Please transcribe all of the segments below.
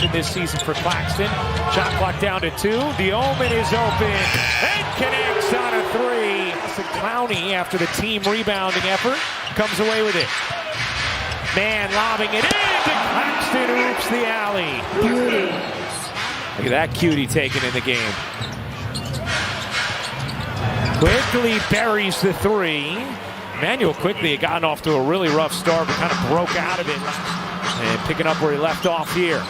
production this season for Claxton. Shot clock down to 2. The Omen is open and connects on a 3. Clowney, after the team rebounding effort, comes away with it. Man lobbing it in to Claxton, oops the alley. Beauty. Look at that cutie taken in the game. Quickly buries the 3. Manuel quickly had gotten off to a really rough start, but kind of broke out of it. And picking up where he left off here.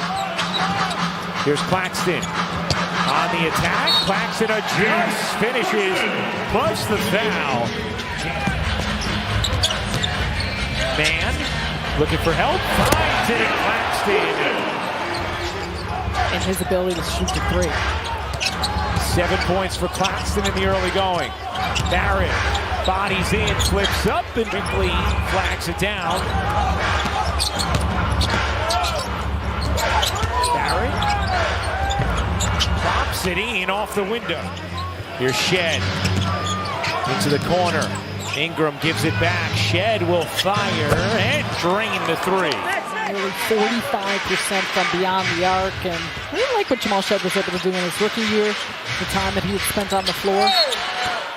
Here's Claxton on the attack. Claxton adjusts, finishes, plus the foul. Man looking for help, finds it, and Claxton. And his ability to shoot the 3. 7 points for Claxton in the early going. Barrett bodies in, flips up, and quickly flags it down. Barrett pops it in off the window. Here's Shed into the corner. Ingram gives it back. Shed will fire and drain the 3. Nearly 45% from beyond the arc, and I really like what Jamal Shed was able to do in his rookie year, the time that he had spent on the floor.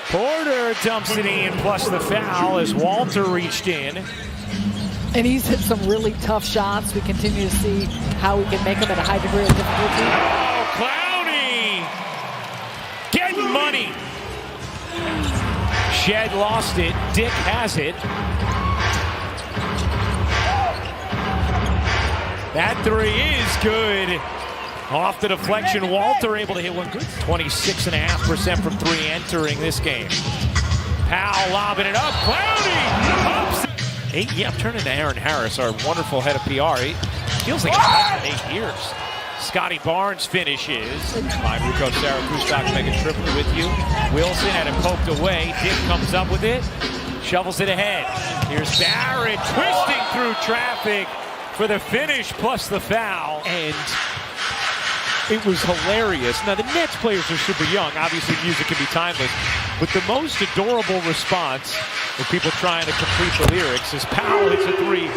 Porter dumps it in, plus the foul as Walter reached in. And he's hit some really tough shots. We continue to see how he can make them at a high degree of difficulty. Oh, Clowney! Getting money! Shed lost it. Dick has it. That 3 is good. Off the deflection, Walter able to hit one good. 26.5% from 3 entering this game. Powell lobbing it up. Clowney! Ups. I'm turning to Aaron Harris, our wonderful head of PR. He feels like it's been 8 years. Scotty Barnes finishes. My Rico Sarakustak making triple with you. Wilson had it poked away. Dick comes up with it. Shovels it ahead. Here's Barrett twisting through traffic for the finish plus the foul. And it was hilarious. Now, the Nets players are super young. Obviously, music can be timeless. But the most adorable response with people trying to complete the lyrics is Powell hits a 3.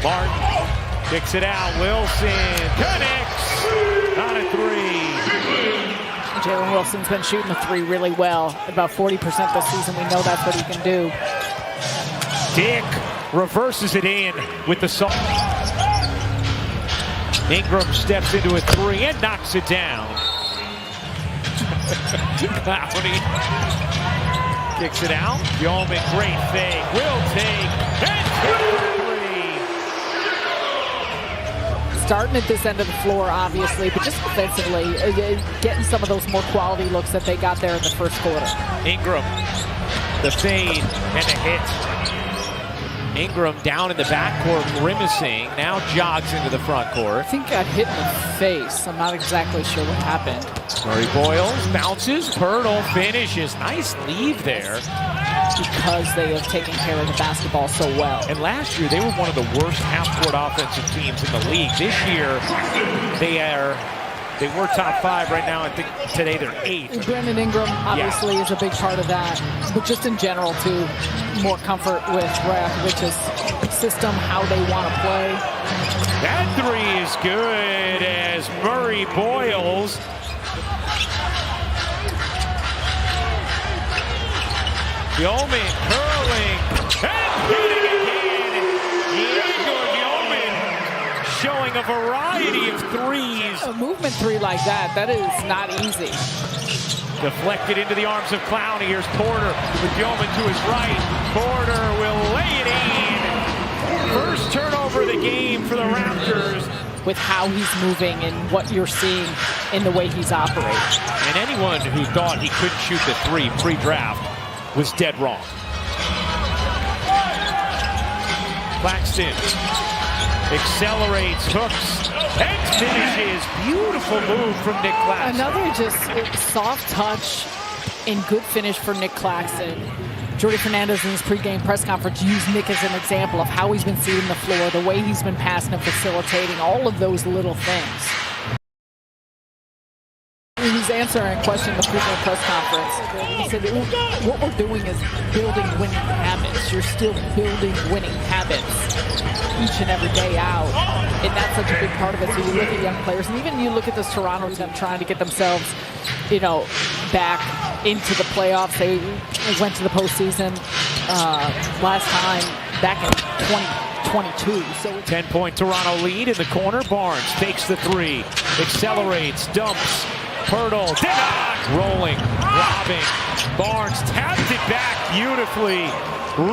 Martin kicks it out. Wilson connects on a 3. Jalen Wilson's been shooting the 3 really well. About 40% this season. We know that's what he can do. Dick reverses it in with the salt. Ingram steps into a 3 and knocks it down. Clowney kicks it out. Yeoman, great fake. Will take. And 3. Starting at this end of the floor, obviously, but just offensively, getting some of those more quality looks that they got there in the first quarter. Ingram, the fade and the hit. Ingram down in the backcourt, grimacing, now jogs into the front court. I think got hit in the face. I'm not exactly sure what happened. Murray Boyles bounces, Pirtle finishes. Nice leave there. Because they have taken care of the basketball so well. And last year, they were one of the worst half-court offensive teams in the league. This year, they were top 5 right now. I think today they're 8th. Brandon Ingram obviously is a big part of that, but just in general too, more comfort with Rajakovic's system, how they want to play. That 3 is good as Murray Boyles Yeoman curling and hitting again. Igor Yeoman showing a variety of 3s. A movement 3 like that is not easy. Deflected into the arms of Clowney. Here's Porter with Yeoman to his right. Porter will lay it in. First turnover of the game for the Raptors. With how he's moving and what you're seeing in the way he's operating. And anyone who thought he couldn't shoot the 3 pre-draft was dead wrong. Claxton accelerates, hooks, and finishes. Beautiful move from Nick Claxton. Another just soft touch and good finish for Nick Claxton. Jordi Fernandez in his pregame press conference used Nick as an example of how he's been seeing the floor, the way he's been passing and facilitating, all of those little things. He's was answering a question in the pregame press conference. He said, what we're doing is building winning habits. You're still building winning habits each and every day out. And that's such a big part of it. So you look at young players, and even you look at this Toronto team trying to get themselves, back into the playoffs. They went to the postseason last time back in 2022. So 10-point Toronto lead in the corner. Barnes takes the three, accelerates, dumps. Pirtle, rolling, robbing. Barnes tapped it back beautifully.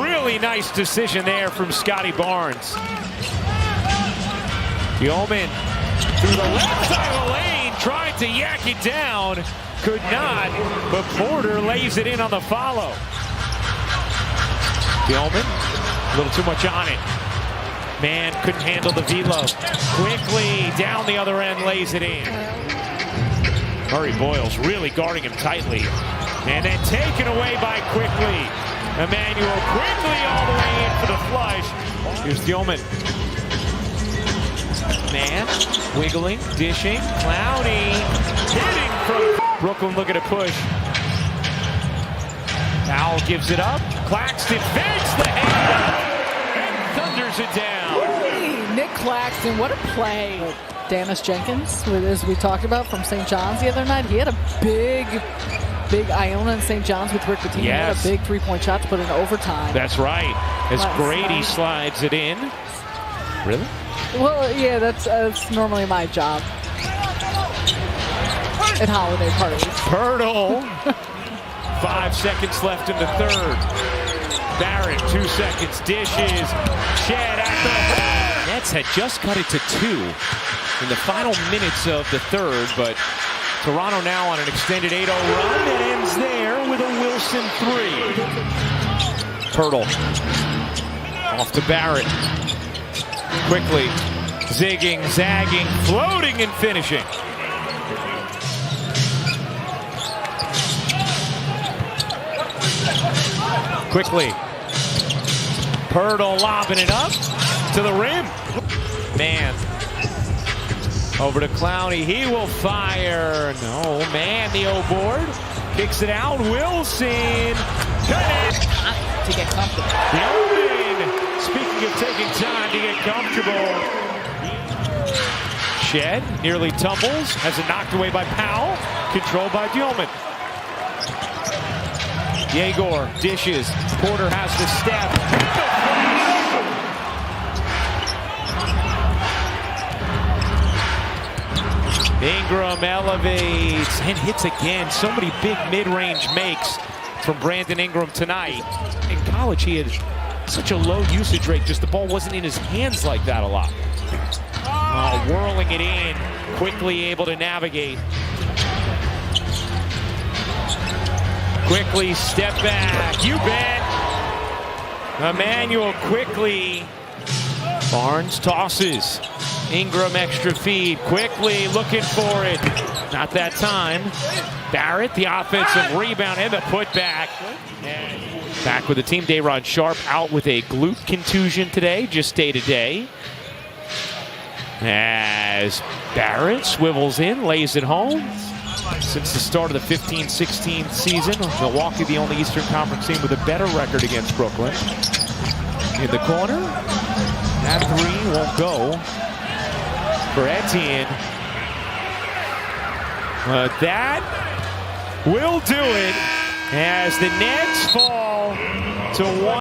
Really nice decision there from Scotty Barnes. Yeoman through the left side of the lane, tried to yak it down. Could not, but Porter lays it in on the follow. Yeoman, a little too much on it. Man couldn't handle the velo. Quickly down the other end, lays it in. Murray Boyles really guarding him tightly. And then taken away by Quickly. Emmanuel Quickly all the way in for the flush. Here's Yeoman. Man, wiggling, dishing, Clowney, hitting from Brooklyn looking to push. Powell gives it up. Claxton fakes the hand and thunders it down. Nick Claxton, what a play. Dennis Jenkins, as we talked about from St. John's the other night, he had a big Iona and St. John's with Rick Pitino. Yes. He had a big three-point shot to put in overtime. That's right. As Grady slides it in. Really? Well, yeah, that's normally my job at holiday parties. Pirtle. 5 seconds left in the third. Barrett, 2 seconds, dishes. Shed at the Nets had just cut it to 2 in the final minutes of the third, but Toronto now on an extended 8-0 run that ends there with a Wilson 3. Pirtle. Off to Barrett. Quickly. Zigging, zagging, floating, and finishing. Quickly. Pirtle lobbing it up to the rim. Man. Over to Clowney. He will fire. No, man, the O board. Kicks it out. Wilson. To get comfortable. Yeoman. Speaking of taking time to get comfortable. Shed nearly tumbles. Has it knocked away by Powell. Controlled by Yeoman. Yegor dishes. Porter has the step. Ingram elevates and hits again. So many big mid-range makes from Brandon Ingram tonight. In college, he had such a low usage rate. Just the ball wasn't in his hands like that a lot. Whirling it in. Quickly able to navigate. Quickly step back. You bet. Emmanuel Quickly. Barnes tosses. Ingram extra feed. Quickly looking for it. Not that time. Barrett, the offensive rebound and the putback. Back with the team. Day'Ron Sharpe out with a glute contusion today, just day-to-day. As Barrett swivels in, lays it home. Since the start of the 15-16 season, Milwaukee the only Eastern Conference team with a better record against Brooklyn. In the corner, that three won't go for Etienne. But that will do it as the Nets fall to 1.